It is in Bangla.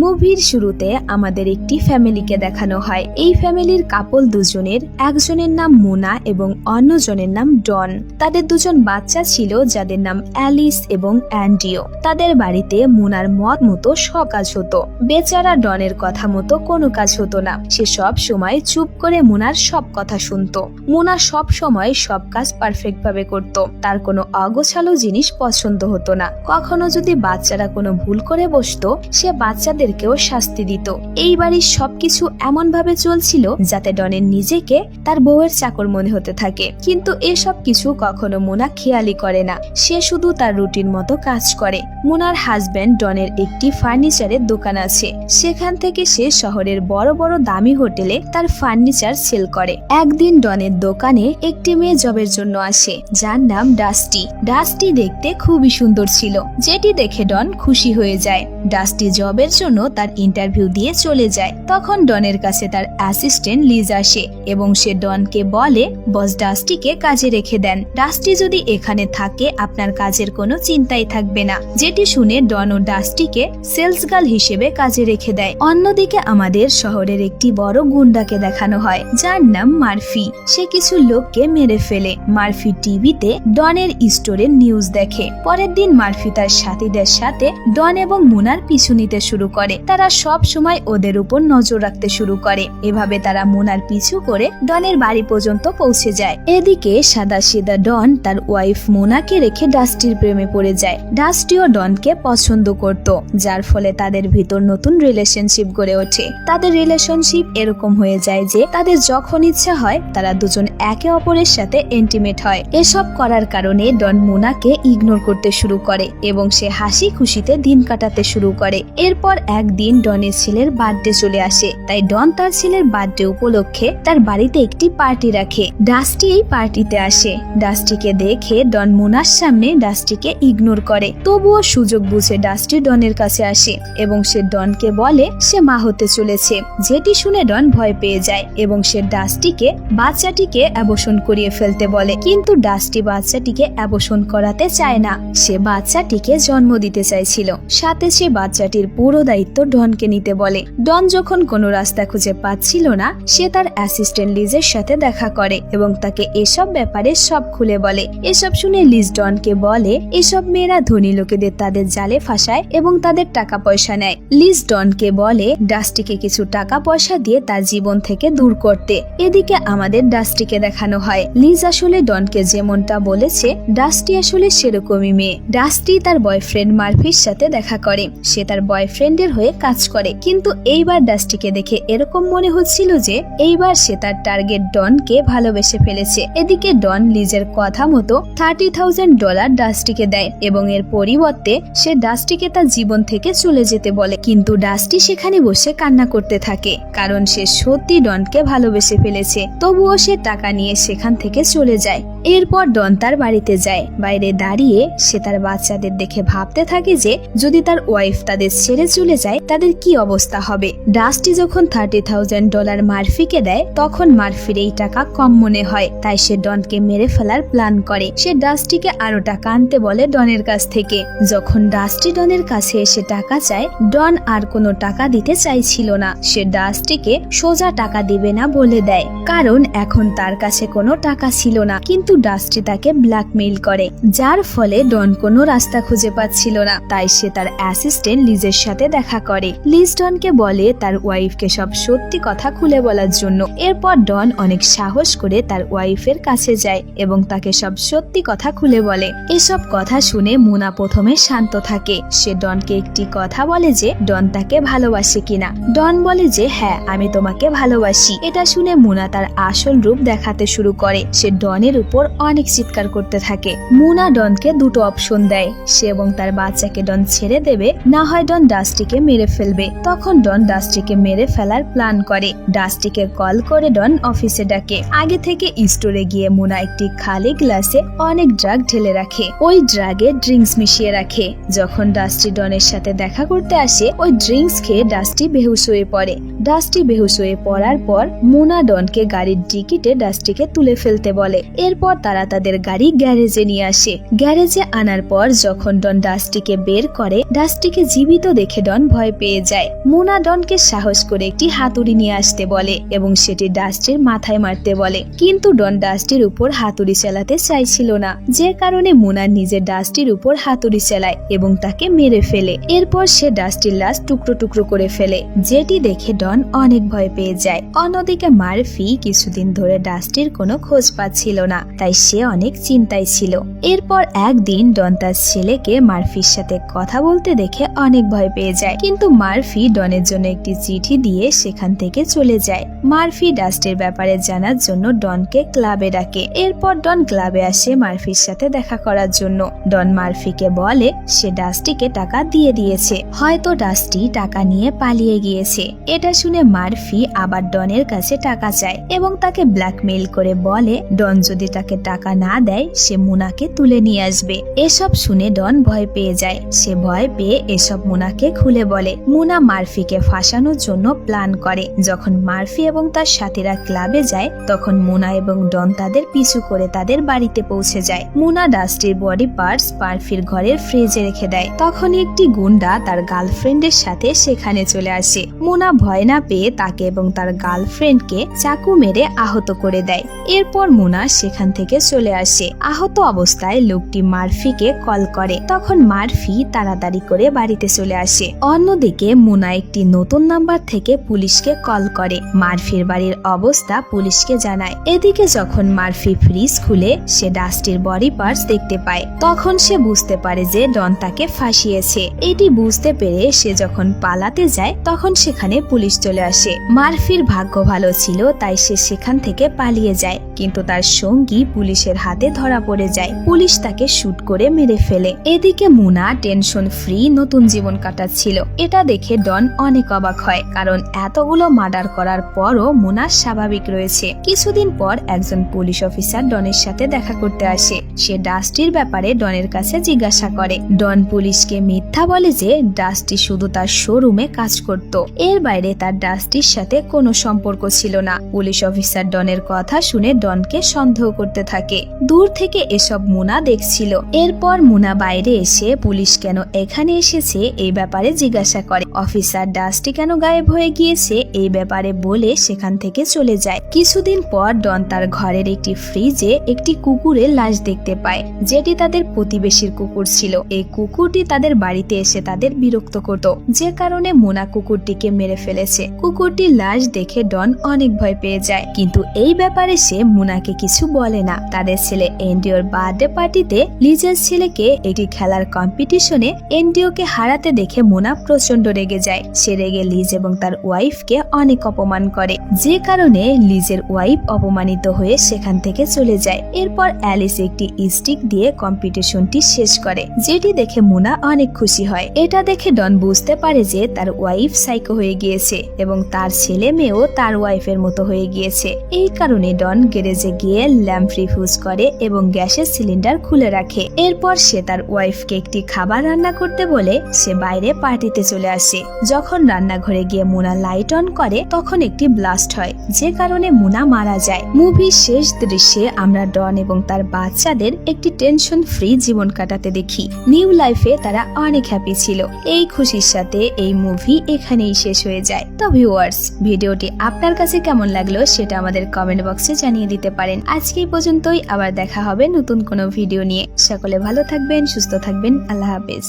মুভির শুরুতে আমাদের একটি ফ্যামিলিকে দেখানো হয়। এই ফ্যামিলির কাপল দুজনের, একজনের নাম মুনা এবং অন্যজনের নাম ডন। তাদের দুজন বাচ্চা ছিল যাদের নাম অ্যালিস এবং অ্যান্ডিও। তাদের বাড়িতে মুনার মত মতো সব কাজ হতো, বেচারা ডনের কথা মতো কোনো কাজ হতো না। সে সব সময় চুপ করে মুনার সব কথা শুনতো। মুনা সব সময় সব কাজ পারফেক্ট ভাবে করত। তার কোনো অগোছালো জিনিস পছন্দ হতো না। কখনো যদি বাচ্চারা কোনো ভুল করে বসতো, সে বাচ্চাদেরকেও শাস্তি দিত। এই বাড়ির সবকিছু এমন ভাবে চলছিল যাতে ডনের নিজেকে তার বউয়ের চাকর মনে হতে থাকে। কিন্তু এসব কিছু কখনো মুনা খেয়ালই করে না। সে শুধু তার রুটিন মতো কাজ করে। মুনার হাজবেন্ড ডনের একটি ফার্নিচারের দোকান আছে। সেখান থেকে সে শহরের বড় বড় দামি হোটেলে তার ফার্নিচার সেল করে। একদিন ডনের দোকানে একটি মেয়ে জবের জন্য আসে, যার নাম ডাস্টি। ডাস্টি দেখতে খুবই সুন্দর ছিল, যেটি দেখে ডন খুশি হয়ে যায়। ডাস্টি জবের জন্য তার ইন্টারভিউ দিয়ে চলে যায়। তখন ডনের কাছে তার অ্যাসিস্ট্যান্ট লিজ আসে এবং সে ডনকে বলে, বস ডাস্টিকে কাজে রেখে দেন। ডাস্টি যদি এখানে থাকে আপনার কাজের কোনো চিন্তাই থাকবে না। যেটি শুনে ডন ও ডাস্টিকে সেলস গার্ল হিসেবে কাজে রেখে দেয়। অন্যদিকে আমাদের শহরের একটি বড় গুন্ডাকে দেখানো হয়, যার নাম মার্ফি। সে কিছু লোককে মেরে ফেলে। মার্ফি টিভিতে ডনের স্টোরের নিউজ দেখে। পরের দিন মার্ফি তার সাথীদের সাথে ডন এবং মুনার পিছু নিতে শুরু করে। তারা সব সময় ওদের উপর নজর রাখতে শুরু করে। এভাবে তারা মুনার পিছু করে ডনের বাড়ি পর্যন্ত পৌঁছে যায়। এদিকে সাদাসিধা ডন তার ওয়াইফ মুনাকে রেখে ডাস্টির প্রেমে পড়ে যায়। ডাস্টিও ডনকে পছন্দ করত, যার ফলে তাদের ভিতর নতুন রিলেশনশিপ গড়ে ওঠে। তাদের রিলেশনশিপ এরকম হয়ে যায় যে তাদের যখন ইচ্ছা হয় তারা দুজন একে অপরের সাথে ইন্টিমেট হয়। এসব করার কারণে ডন মুনাকে ইগনোর করতে শুরু করে এবং সে হাসি খুশিতে দিন কাটাতে শুরু করে। এরপর একদিন ডনের ছেলের বার্থডে চলে আসে, তাই ডন তার ছেলের বার্থডে উপলক্ষে তার বাড়িতে একটি পার্টি রাখে। ডাস্টি এই পার্টিতে আসে। ডাস্টিকে দেখে ডন মুনার সামনে ডাস্টিকে ইগনোর করে। তবুও সুযোগ বুঝে ডাস্টি ডনের কাছে আসে এবং সে ডনকে বলে সে মা হতে চলেছে। যেটি শুনে ডন ভয় পেয়ে যায় এবং সে ডাস্টিকে বাচ্চাটিকে অ্যাবর্শন করিয়ে ফেলতে বলে। কিন্তু ডাস্টি বাচ্চাটিকে অ্যাবর্শন করাতে চায় না। সে বাচ্চাটিকে জন্ম দিতে চাইছিল। সাথে সে বাচ্চাটির পুরো দায়িত্ব ডনকে নিতে বলে। ডন যখন কোনো রাস্তা খুঁজে পাচ্ছিল না, সে তার অ্যাসিস্ট্যান্ট লিজের সাথে দেখা করে এবং তাকে এসব ব্যাপারে সব খুলে বলে। এসব শুনে লিজ ডনকে বলে এসব মেয়েরা ধনী লোকেদের তাদের জালে ফাঁসায় এবং তাদের টাকা পয়সা নেয়। লিজ ডনকে বলে ডাস্টিকে কিছু টাকা পয়সা দিয়ে তার জীবন থেকে দূর করতে। এদিকে আমাদের ডাস্টিকে দেখানো হয়। লিজ আসলে ডনকে যেমনটা বলেছে, ডাস্টি আসলে সেরকমই মেয়ে। ডাস্টি তার বয়ফ্রেন্ড মার্ফির সাথে দেখা করে। সে তার বয়ফ্রেন্ডের হয়ে কাজ করে, কিন্তু এইবার ডাস্টিকে দেখে এরকম মনে হচ্ছিল যে এইবার সে তার টার্গেট ডনকে ভালোবেসে ফেলেছে। এদিকে ডন লিজের কথা মতো $30,000 ডাস্টিকে দেয় এবং এর পরিবর্তে সে ডাস্টিকে তার জীবন থেকে চলে যেতে বলে। কিন্তু ডাস্টি সেখানে বসে কান্না করতে থাকে, কারণ সে সত্যি ডনকে ভালোবেসে ফেলেছে। তবুও সে টাকা নিয়ে সেখান থেকে চলে যায়। এরপর ডন তার বাড়িতে যায়। বাইরে দাঁড়িয়ে সে তার বাচ্চাদের দেখে ভাবতে থাকে যে যদি তার ওয়াইফ তাদের ছেড়ে চলে যায় তাদের কি অবস্থা হবে। ডাস্টি যখন $30,000 মার্ফিকে দেয়, তখন মার্ফির এই টাকা কম মনে হয়, তাই সে ডনকে মেরে ফেলার প্ল্যান করে। সে ডাস্টিকে আরো টাকা আনতে বলে ডনের কাছ থেকে। যখন ডাস্টি ডনের কাছে এসে টাকা চায়, ডন আর কোনো টাকা দিতে চাইছিল না। সে ডাস্টিকে সোজা টাকা দিবে না বলে দেয়, কারণ এখন তার কাছে কোনো টাকা ছিল না। কিন্তু ডাস্টি তাকে ব্ল্যাকমেইল করে, যার ফলে ডন কোনো রাস্তা খুঁজে পাচ্ছিল না। তাই সে তার অ্যাসিস্ট্যান্ট লিজের সাথে দেখা করে। লিজ ডনকে বলে তার ওয়াইফকে সব সত্যি কথা খুলে বলার জন্য। এরপর ডন অনেক সাহস করে তার ওয়াইফের কাছে যায় এবং তাকে সব সত্যি কথা খুলে বলে। এসব কথা শুনে মুনা প্রথমে শান্ত থাকে। সে ডনকে একটি কথা বলে যে ডন তাকে ভালোবাসে কিনা। ডন বলে যে হ্যাঁ, আমি তোমাকে ভালোবাসি। এটা শুনে মুনা তার আসল রূপ দেখাতে শুরু করে। সে ডনের উপর অনেক চিৎকার করতে থাকে। মুনা ডনকে দুটো অপশন দেয়, সে এবং তার বাচ্চাকে ডন ছেড়ে দেবে, না হয় ডন ডাস্টিকে মেরে ফেলবে। তখন ডন ডাস্টিকে মেরে ফেলার প্ল্যান করে। ডাস্টিকে কল করে ডন অফিসে ডাকে। আগে থেকে স্টোরে গিয়ে মুনা একটি খালি গ্লাসে অনেক ড্রাগ ঢেলে রাখে। ওই ড্রাগে ড্রিঙ্কস মিশিয়ে রাখে। যখন ডাস্টি ডনের সাথে দেখা করতে আসে, ওই ড্রিঙ্কস খেয়ে ডাস্টি বেহুশ হয়ে পড়ে। ডাস্টি বেহুশ হয়ে পড়ার পর মুনা ডনকে গাড়ির ডিকিতে ডাস্টিকে তুলে ফেলতে বলে। এরপর তারা তাদের গাড়ি গ্যারেজে নিয়ে আসে। গ্যারেজে আনার পর যখন ডন ডাস্টিকে বের করে, ডাস্টিকে জীবিত দেখে ডন ভয় পেয়ে যায়। মোনা ডনকে সাহস করে একটি হাতুড়ি নিয়ে আসতে বলে এবং সেটি ডাস্টির মাথায় মারতে বলে, কিন্তু ডন ডাস্টির উপর হাতুড়ি চালাতে চাইছিল না, যে কারণে মোনা নিজের ডাস্টির উপর হাতুড়ি চালায় এবং তাকে মেরে ফেলে। এরপর সে ডাস্টির লাশ টুকরো টুকরো করে ফেলে, যেটি দেখে ডন অনেক ভয় পেয়ে যায়। অন্যদিকে মারফি কিছুদিন ধরে ডাস্টির কোনো খোঁজ পাচ্ছিল না, তাই সে অনেক চিন্তায় ছিল। এরপর একদিন ডন তার ছেলেকে মারফির সাথে কথা বলতে দেখে অনেক ভয় পেয়ে যায়, কিন্তু মারফি ডনের জন্য একটি চিঠি দিয়ে সেখান থেকে চলে যায়। মারফি ডাস্টের ব্যাপারে জানার জন্য ডনকে ক্লাবে ডাকে। এরপর ডন ক্লাবে আসে মারফির সাথে দেখা করার জন্য। ডন মারফিকে বলে সে ডাস্টিকে টাকা দিয়ে দিয়েছে, হয়তো ডাস্টি টাকা নিয়ে পালিয়ে গিয়েছে। এটা শুনে মারফি আবার ডনের কাছে টাকা চায় এবং তাকে ব্ল্যাকমেইল করে বলে ডন যদি তাকে টাকা না দেয় সে মোনাকে তুলে নিয়ে আসবে। এসব শুনে ডন ভয় পেয়ে যায়। সে ভয় পেয়ে এসব মোনাকে খুলে বলে। মোনা মারফিকে ফাঁসানোর জন্য প্ল্যান করে। যখন মারফি এবং তার সাথীরা ক্লাবে যায় তখন মোনা এবং ডন তাদের পিছু করে তাদের বাড়িতে পৌঁছে যায়। মোনা ডাস্টির বডি পার্টস মারফির ঘরের ফ্রিজে রেখে দেয়। তখন একটি গুন্ডা তার গার্লফ্রেন্ডের সাথে সেখানে চলে আসে। মোনা ভয় না পেয়ে তাকে এবং তার গার্লফ্রেন্ডকে চাকু মেরে আহত করে দেয়। এরপর মোনা সেখান থেকে চলে আসে। আহত অবস্থায় লোকটি মারফিকে কল করে। তখন মারফি তাড়াতাড়ি করে বাড়িতে চলে আসে। অন্যদিকে মোনা একটি নতুন নাম্বার থেকে পুলিশকে কল করে। মারফির বাড়ির অবস্থা পুলিশকে জানায়। এদিকে যখন মারফি ফ্রিজ খুলে সে ডাস্টির বডি পার্টস দেখতে পায়, তখন সে বুঝতে পারে যে ডন তাকে ফাঁসিয়েছে। এটি বুঝতে পেরে সে যখন পালাতে যায় তখন সেখানে পুলিশ চলে আসে। মারফির ভাগ্য ভালো ছিল তাই সে সেখান থেকে পালিয়ে যায়, কিন্তু তার সঙ্গী পুলিশের হাতে ধরা পড়ে যায়। পুলিশ তাকে শুট করে মেরে ফেলে। এদিকে মোনা টেনশন ফ্রি নতুন জীবন কাটাচ্ছিল। এটা দেখে ডন অনেক অবাক হয়, কারণ এতগুলো মার্ডার করার পরও মোনা স্বাভাবিক রয়েছে। কিছুদিন পর একজন পুলিশ অফিসার ডনের সাথে দেখা করতে আসে। সে ডাস্টির ব্যাপারে ডনের কাছে জিজ্ঞাসা করে। ডন পুলিশকে মিথ্যা বলে যে ডাস্টি শুধু তার শোরুমে কাজ করত, এর বাইরে তার ডাস্টির সাথে কোনো সম্পর্ক ছিল না। পুলিশ অফিসার ডনের কথা শুনে ডনকে সন্দেহ করতে থাকে। দূর থেকে এসব মোনা দেখছিল। এরপর মোনা বাইরে এসে পুলিশ কেন এখানে এসেছে এই ব্যাপারে জিজ্ঞাসা করে। অফিসার ডাস্টি কেন গায়েব হয়ে গিয়েছে এই ব্যাপারে বলে সেখান থেকে চলে যায়। কিছুদিন পর ডন তার ঘরের একটি ফ্রিজে একটি কুকুরের লাশ দেখতে পায়, যেটি তাদের প্রতিবেশীর কুকুর ছিল। এই কুকুরটি তাদের বাড়িতে এসে তাদের বিরক্ত করত, যে কারণে মোনা কুকুরটিকে মেরে ফেলেছে। কুকুরটির লাশ দেখে ডন অনেক ভয় পেয়ে যায়, কিন্তু এই ব্যাপারে সে মোনাকে কিছু বলে না। তাদের ছেলে এন্ডিওর বার্থডে পার্টিতে লিজের ছেলেকে একটি খেলার কম্পিটিশনে এন্ডিওকে হারাতে দেখে মোনা প্রচন্ড রেগে যায়। সে রেগে লিজ এবং তার ওয়াইফকে অনেক অপমান করে, যে কারণে লিজের ওয়াইফ অপমানিত হয়ে সেখান থেকে চলে যায়। এরপর অ্যালিস একটি স্টিক দিয়ে কম্পিটিশনটি শেষ করে, যেটি দেখে মোনা অনেক খুশি হয়। এটা দেখে ডন বুঝতে পারে যে তার ওয়াইফ সাইকো হয়ে গিয়েছে এবং তার ছেলে মেয়েও তার ওয়াইফের মতো হয়ে গিয়েছে। এই কারণে ডন গ্যারেজে গিয়ে ল্যাম্প রিফিউজ করে এবং গ্যাসের সিলিন্ডার খুলে রাখে। এরপর সে তার ওয়াইফকে একটি খাবার রান্না করতে বলে সে বাইরে পার্টিতে চলে আসে। যখন রান্নাঘরে গিয়ে মোনা লাইট অন করে তখন একটি ব্লাস্ট হয়, যে কারণে মোনা মারা যায়। মুভির শেষ দৃশ্যে আমরা ডন এবং তার বাচ্চাদের একটি টেনশন ফ্রি জীবন কাটাতে দেখি। নিউ লাইফে তারা অনেক হ্যাপি ছিল। এই খুশির সাথে এই মুভি এখানেই শেষ হয়ে যায়। তো ভিউয়ার্স, ভিডিওটি আপনার কাছে কেমন লাগলো সেটা আমাদের কমেন্ট বক্সে জানিয়ে দিতে পারেন। আজকে এই পর্যন্তই, আবার দেখা হবে নতুন কোনো ভিডিও নিয়ে। সকলে ভালো থাকবেন, সুস্থ থাকবেন। আল্লাহ হাফেজ।